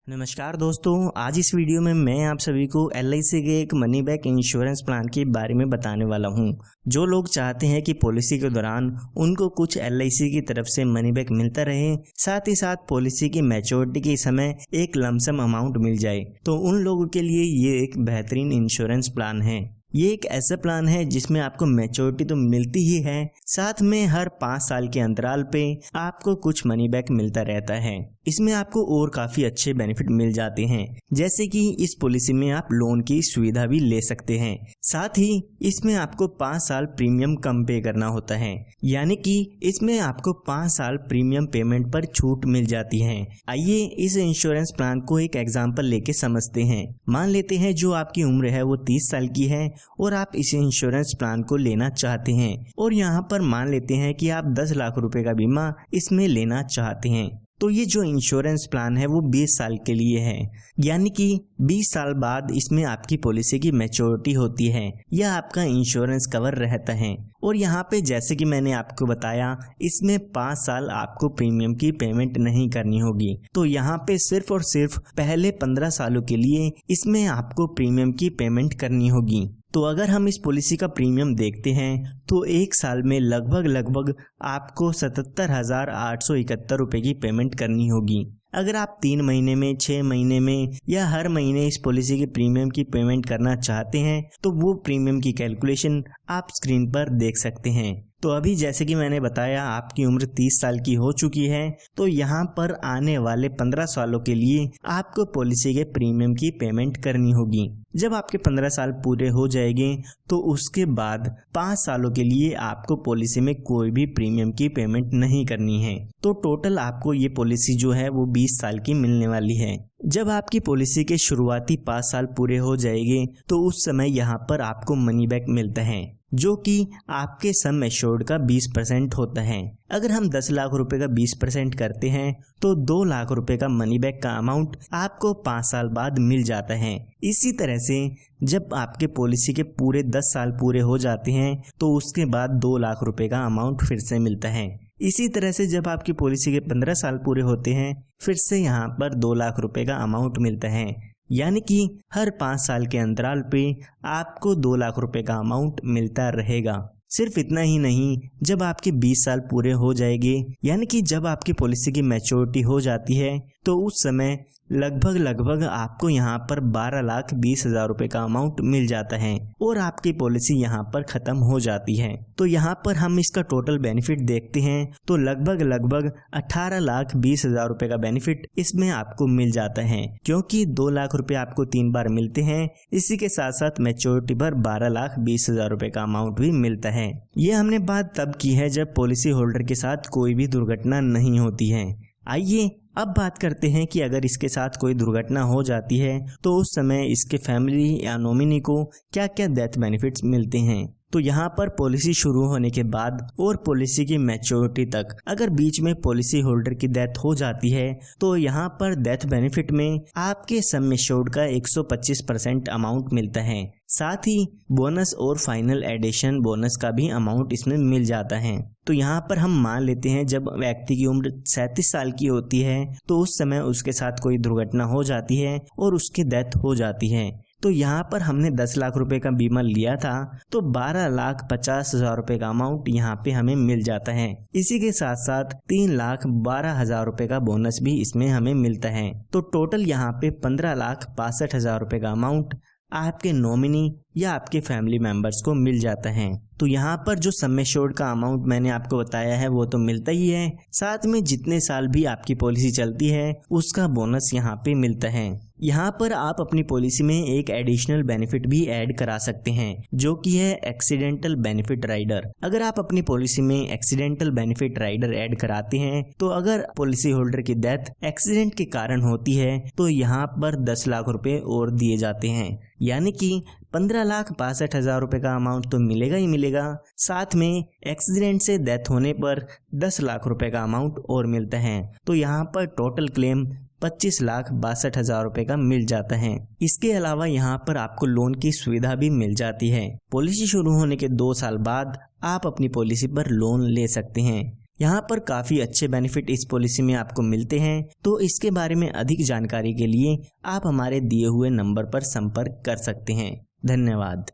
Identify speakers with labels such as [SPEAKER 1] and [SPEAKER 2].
[SPEAKER 1] नमस्कार दोस्तों, आज इस वीडियो में मैं आप सभी को LIC के एक मनी बैक इंश्योरेंस प्लान के बारे में बताने वाला हूं। जो लोग चाहते हैं कि पॉलिसी के दौरान उनको कुछ LIC की तरफ से मनी बैक मिलता रहे, साथ ही साथ पॉलिसी की मैच्योरिटी के समय एक लमसम अमाउंट मिल जाए, तो उन लोगों के लिए ये एक बेहतरीन इंश्योरेंस प्लान है। ये एक ऐसा प्लान है जिसमें आपको मैच्योरिटी तो मिलती ही है, साथ में हर 5 साल के अंतराल पे आपको कुछ मनी बैक मिलता रहता है। इसमें आपको और काफी अच्छे बेनिफिट मिल जाते हैं, जैसे कि इस पॉलिसी में आप लोन की सुविधा भी ले सकते हैं। साथ ही इसमें आपको 5 साल प्रीमियम कम पे करना होता है, यानी कि इसमें आपको 5 साल प्रीमियम पेमेंट पर छूट मिल जाती है। आइए इस इंश्योरेंस प्लान को एक एग्जांपल लेके समझते हैं। मान लेते हैं जो आपकी उम्र है वो 30 साल की है और आप इस इंश्योरेंस प्लान को लेना चाहते हैं, और यहाँ पर मान लेते हैं कि आप 10 लाख रुपए का बीमा इसमें लेना चाहते हैं। तो ये जो इंश्योरेंस प्लान है वो 20 साल के लिए है, यानी कि 20 साल बाद इसमें आपकी पॉलिसी की मैच्योरिटी होती है या आपका इंश्योरेंस कवर रहता है। और यहाँ पे जैसे कि मैंने आपको बताया, इसमें 5 साल आपको प्रीमियम की पेमेंट नहीं करनी होगी। तो यहाँ पे सिर्फ और सिर्फ पहले 15 सालों के लिए इसमें आपको प्रीमियम की पेमेंट करनी होगी। तो अगर हम इस पॉलिसी का प्रीमियम देखते हैं तो एक साल में लगभग आपको 77,871 रुपए की पेमेंट करनी होगी। अगर आप 3 महीने में, 6 महीने में या हर महीने इस पॉलिसी के प्रीमियम की पेमेंट करना चाहते हैं तो वो प्रीमियम की कैलकुलेशन आप स्क्रीन पर देख सकते हैं। तो अभी जैसे कि मैंने बताया आपकी उम्र 30 साल की हो चुकी है, तो यहाँ पर आने वाले 15 सालों के लिए आपको पॉलिसी के प्रीमियम की पेमेंट करनी होगी। जब आपके 15 साल पूरे हो जाएंगे तो उसके बाद 5 सालों के लिए आपको पॉलिसी में कोई भी प्रीमियम की पेमेंट नहीं करनी है। तो टोटल आपको ये पॉलिसी जो है वो 20 साल की मिलने वाली है। जब आपकी पॉलिसी के शुरुआती 5 साल पूरे हो जाएंगे तो उस समय यहाँ पर आपको मनी बैक मिलता है, जो कि आपके सम एश्योर्ड का 20% होता है। अगर हम 10 लाख रुपए का 20% करते हैं तो 2 लाख रुपए का मनी बैक का अमाउंट आपको 5 साल बाद मिल जाता है। इसी तरह से जब आपके पॉलिसी के पूरे 10 साल पूरे हो जाते हैं तो उसके बाद 2 लाख रुपए का अमाउंट फिर से मिलता है। इसी तरह से जब आपकी पॉलिसी के 15 साल पूरे होते हैं फिर से यहाँ पर 2 लाख रुपए का अमाउंट मिलता है, यानी कि हर 5 साल के अंतराल पे आपको 2 लाख रुपए का अमाउंट मिलता रहेगा। सिर्फ इतना ही नहीं, जब आपके 20 साल पूरे हो जाएंगे, यानी कि जब आपकी पॉलिसी की मैच्योरिटी हो जाती है, तो उस समय लगभग आपको यहाँ पर 12,20,000 रुपए का अमाउंट मिल जाता है और आपकी पॉलिसी यहाँ पर खत्म हो जाती है। तो यहाँ पर हम इसका टोटल बेनिफिट देखते हैं तो लगभग 18,20,000 रुपए का बेनिफिट इसमें आपको मिल जाता है, क्योंकि 2 लाख रुपए आपको 3 बार मिलते हैं। इसी के साथ साथ मैच्योरिटी पर 12,20,000 रुपए का अमाउंट भी मिलता है। ये हमने बात तब की है जब पॉलिसी होल्डर के साथ कोई भी दुर्घटना नहीं होती है। आइए अब बात करते हैं कि अगर इसके साथ कोई दुर्घटना हो जाती है तो उस समय इसके फैमिली या नॉमिनी को क्या क्या डेथ बेनिफिट्स मिलते हैं। तो यहाँ पर पॉलिसी शुरू होने के बाद और पॉलिसी की मैच्योरिटी तक अगर बीच में पॉलिसी होल्डर की डेथ हो जाती है तो यहाँ पर डेथ बेनिफिट में आपके सम एश्योर्ड का 125% अमाउंट मिलता है। साथ ही बोनस और फाइनल एडिशन बोनस का भी अमाउंट इसमें मिल जाता है। तो यहाँ पर हम मान लेते हैं जब व्यक्ति की उम्र 37 साल की होती है तो उस समय उसके साथ कोई दुर्घटना हो जाती है और उसकी डेथ हो जाती है। तो यहाँ पर हमने 10 लाख रुपए का बीमा लिया था तो 12,50,000 रुपए का अमाउंट यहाँ पे हमें मिल जाता है। इसी के साथ साथ 3,12,000 रुपए का बोनस भी इसमें हमें मिलता है। तो टोटल यहाँ पे 15,62,000 रुपए का अमाउंट आपके नॉमिनी या आपके फैमिली मेंबर्स को मिल जाता है। तो यहाँ पर जो सम एश्योर्ड का अमाउंट मैंने आपको बताया है वो तो मिलता ही है, साथ में जितने साल भी आपकी पॉलिसी चलती है उसका बोनस यहाँ पे मिलता है। यहाँ पर आप अपनी पॉलिसी में एक एडिशनल बेनिफिट भी ऐड करा सकते हैं, जो कि है एक्सीडेंटल बेनिफिट राइडर। अगर आप अपनी पॉलिसी में एक्सीडेंटल बेनिफिट राइडर ऐड कराते हैं तो अगर पॉलिसी होल्डर की डेथ एक्सीडेंट के कारण होती है तो यहाँ पर 10 लाख रुपए और दिए जाते हैं, यानी कि 15,62,000 रुपए का अमाउंट तो मिलेगा ही मिलेगा, साथ में एक्सीडेंट से डेथ होने पर 10 लाख रुपए का अमाउंट और मिलता है। तो यहाँ पर टोटल क्लेम 25,62,000 रुपए का मिल जाता है। इसके अलावा यहाँ पर आपको लोन की सुविधा भी मिल जाती है। पॉलिसी शुरू होने के 2 साल बाद आप अपनी पॉलिसी पर लोन ले सकते हैं। यहाँ पर काफ़ी अच्छे बेनिफिट इस पॉलिसी में आपको मिलते हैं। तो इसके बारे में अधिक जानकारी के लिए आप हमारे दिए हुए नंबर पर संपर्क कर सकते हैं। धन्यवाद।